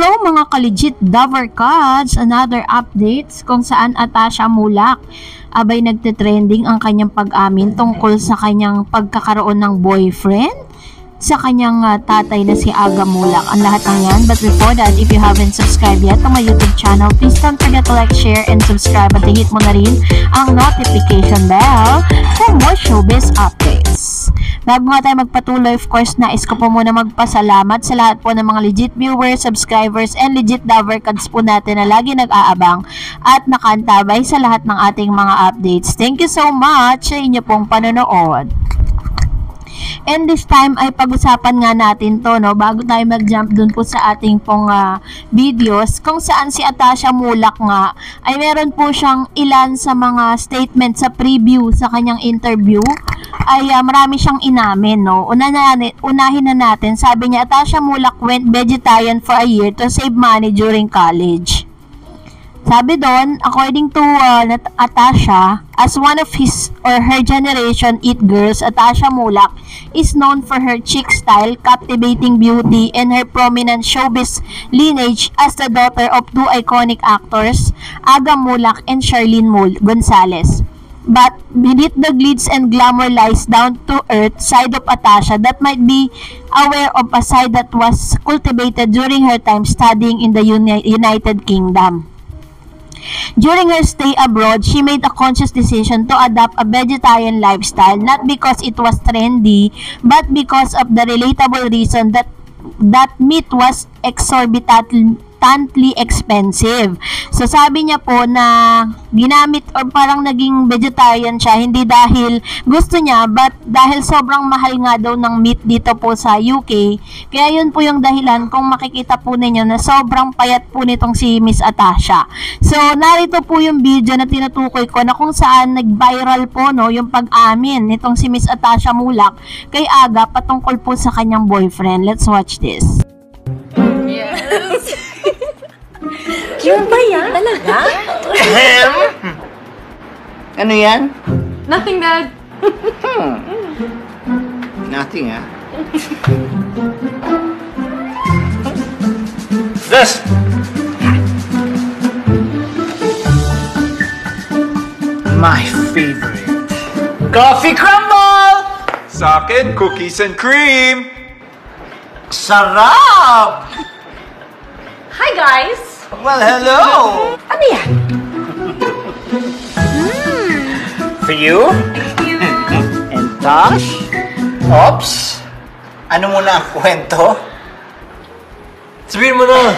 Hello mga ka-legit Davercats! Another updates kung saan Atasha Mulak abay nagte-trending ang kanyang pag-amin tungkol sa kanyang pagkakaroon ng boyfriend sa kanyang tatay na si Aga Mulak. Ang lahat ng yan. But before that, if you haven't subscribed yet to my YouTube channel, please don't forget to like, share, and subscribe at hit mo na rin ang notification bell for more showbiz updates. Bago nga tayo magpatuloy, of course, nais ko po muna magpasalamat sa lahat po ng mga legit viewers, subscribers, and legit Davercats po natin na lagi nag-aabang at nakantabay sa lahat ng ating mga updates. Thank you so much sa inyo pong panonood. And this time ay pag-usapan nga natin to, no, bago tayo mag-jump dun po sa ating pong videos, kung saan si Atasha Mulak nga ay meron po siyang ilan sa mga statement sa preview sa kanyang interview ay marami siyang inamin, no. Unahin na natin. Sabi niya, Atasha Mulak went vegetarian for a year to save money during college. Sabi doon, according to Atasha, as one of his or her generation it girls, Atasha Mulak is known for her chic style, captivating beauty, and her prominent showbiz lineage as the daughter of two iconic actors, Aga Mulak and Charlene Gonzalez. But beneath the glitz and glamour lies down-to-earth side of Atasha that might be aware of a side that was cultivated during her time studying in the United Kingdom. During her stay abroad, she made a conscious decision to adopt a vegetarian lifestyle, not because it was trendy, but because of the relatable reason that meat was exorbitantly expensive. So sabi niya po na ginamit or parang naging vegetarian siya hindi dahil gusto niya but dahil sobrang mahal nga daw ng meat dito po sa UK. Kaya yun po yung dahilan kung makikita po ninyo na sobrang payat po nitong si Miss Atasha. So narito po yung video na tinutukoy ko na kung saan nag-viral po, no, yung pag-amin nitong si Miss Atasha Mulak kay Aga patungkol po sa kanyang boyfriend. Let's watch this. Yes. Cute ba yan? Talaga? Ano yan? Nothing, Dad. Nothing, ha? This! My favorite. Coffee crumble! Sa akin, cookies and cream! Sarap! Hi, guys! Well, hello! Ano yan? For you? Thank you. And Tosh? Ops? Ano muna ang kwento? Sabihin mo na!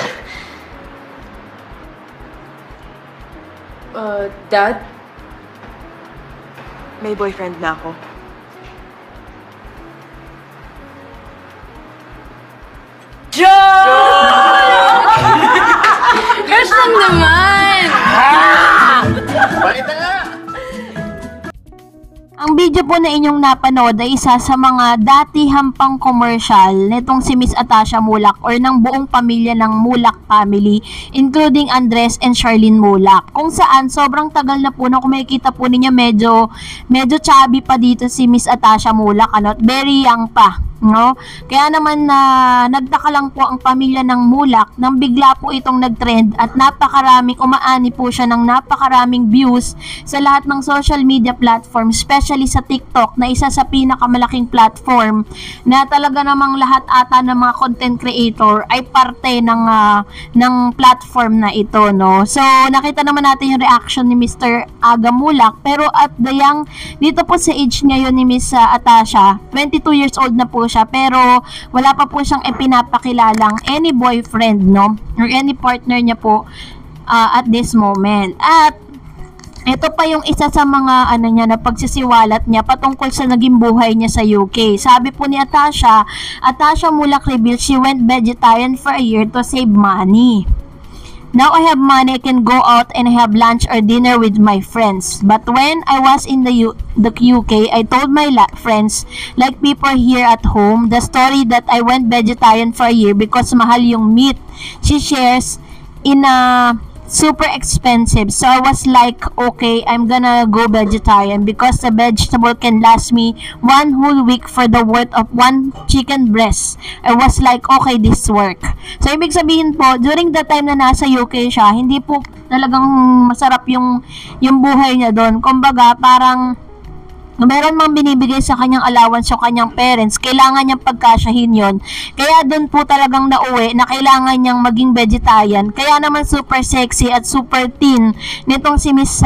Dad? May boyfriend na ako. Crush lang naman! Bakit na nga? Ang video po na inyong napanood ay isa sa mga dati hampang commercial nitong si Miss Atasha Mulak or ng buong pamilya ng Mulak family, including Andres and Charlene Mulak. Kung saan sobrang tagal na po na kung makikita po ninyo medyo chubby pa dito si Miss Atasha Mulak, ano, very young pa. No? Kaya naman nagtaka lang po ang pamilya ng Mulak nang bigla po itong nagtrend at napakaraming umaani po siya ng napakaraming views sa lahat ng social media platform, especially sa TikTok na isa sa pinakamalaking platform na talaga namang lahat ata ng mga content creator ay parte ng platform na ito, no? So nakita naman natin yung reaction ni Mr. Aga Mulak, pero at the young, dito po sa age ngayon ni Miss Atasha, 22 years old na po siya, pero wala pa po siyang ipinapakilalang any boyfriend, no, or any partner niya po at this moment. At ito pa yung isa sa mga niya na pagsisiwalat niya patungkol sa naging buhay niya sa UK. Sabi po ni Atasha Mulak revealed she went vegetarian for a year to save money. Now I have money, I can go out and have lunch or dinner with my friends. But when I was in the UK, I told my friends, like people here at home, the story that I went vegetarian for a year because mahal yung meat. She shares in a super expensive. So I was like, okay, I'm gonna go vegetarian because the vegetable can last me 1 whole week for the worth of 1 chicken breast. I was like, okay, this work. So ibig sabihin po, during the time na nasa UK siya, hindi po talagang masarap yung buhay niya doon. Kumbaga, parang meron mang binibigay sa kanyang allowance o kanyang parents, kailangan niyang pagkasyahin yon. Kaya doon po talagang nauwi na kailangan niyang maging vegetarian. Kaya naman super sexy at super thin nitong si Miss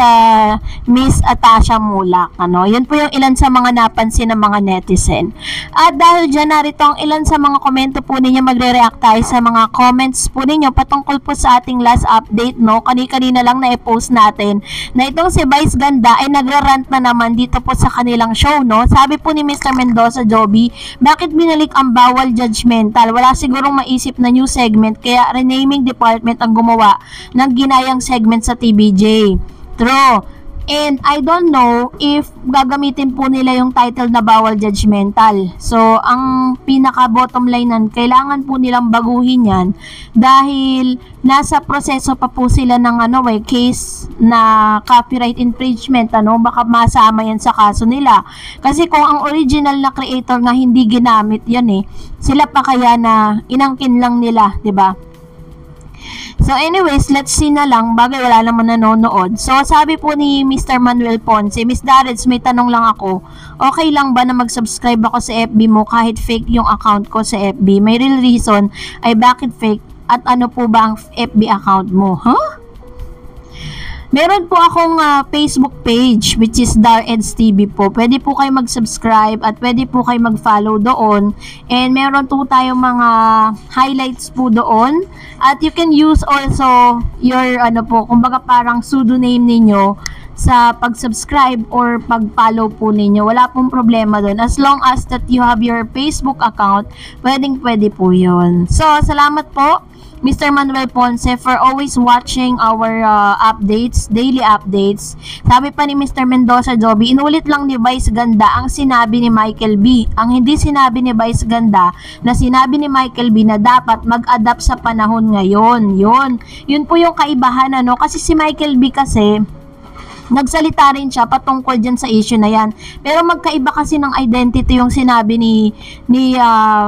Atasha Mulak. Yun po yung ilan sa mga napansin ng mga netizen. At dahil dyan, narito ang ilan sa mga komento po ninyo. Magre-react tayo sa mga comments po ninyo patungkol po sa ating last update. Kani-kanina lang na i-post natin na itong si Vice Ganda ay nagrarant na naman dito po sa kanilang show, Sabi po ni Mr. Mendoza Joby, bakit binalik ang bawal judgmental? Wala sigurong maisip na new segment, kaya renaming department ang gumawa ng ginayang segment sa TVJ. True. And I don't know if gagamitin po nila yung title na bawal judgmental. So, ang pinaka bottom line nan, kailangan po nilang baguhin yan dahil nasa proseso pa po sila ng case na copyright infringement, baka masama yan sa kaso nila. Kasi kung ang original na creator nga hindi ginamit yan sila pa kaya na inangkin lang nila, 'di ba? So anyways, let's see na lang, bagay wala naman nanonood. So sabi po ni Mr. Manuel Ponce, Miss Darrets, may tanong lang ako. Okay lang ba na mag-subscribe ako sa FB mo kahit fake yung account ko sa FB? May real reason ay bakit fake at ano po ba ang FB account mo? Meron po akong Facebook page which is Darrets TV po. Pwede po kayo mag-subscribe at pwede po kayo mag-follow doon. And meron po tayong mga highlights po doon. At you can use also your kumbaga parang pseudonym ninyo sa pag-subscribe or pag-follow po ninyo. Wala pong problema doon. As long as that you have your Facebook account, pwede po yun. So, salamat po Mr. Manuel Ponce for always watching our updates, daily updates. Sabi pa ni Mr. Mendoza Joby, inulit lang ni Vice Ganda ang sinabi ni Michael B. Ang hindi sinabi ni Vice Ganda na sinabi ni Michael B na dapat mag-adapt sa panahon ngayon. Yun po yung kaibahan kasi si Michael B kasi nagsalita rin siya patungkol dyan sa issue na yan. Pero magkaiba kasi ng identity yung sinabi ni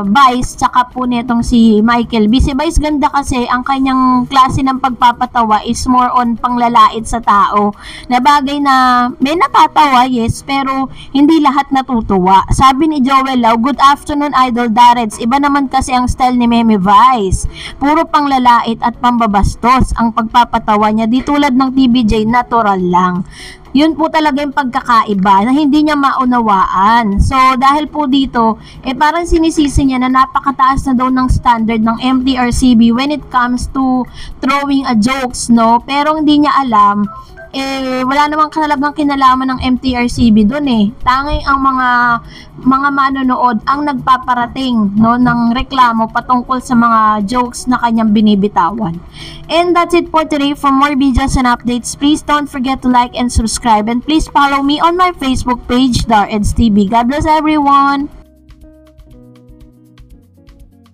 Vice tsaka po nitong si Michael B. Si Vice Ganda kasi ang kanyang klase ng pagpapatawa is more on panglalait sa tao. Na bagay na may natatawa, yes, pero hindi lahat natutuwa. Sabi ni Joel Lau, good afternoon Idol Darrets. Iba naman kasi ang style ni Meme Vice. Puro panglalait at pambabastos ang pagpapatawa niya. Di tulad ng TVJ, natural lang. Yun po talaga yung pagkakaiba na hindi niya maunawaan. So, dahil po dito, parang sinisisi niya na napakataas na daw ng standard ng MTRCB when it comes to throwing a jokes, Pero hindi niya alam, wala namang talagang kinalaman ng MTRCB doon Tanging ang mga manonood ang nagpaparating ng reklamo patungkol sa mga jokes na kanyang binibitawan. And that's it for today. For more videos and updates, please don't forget to like and subscribe, and please follow me on my Facebook page, Darrets TV. God bless everyone!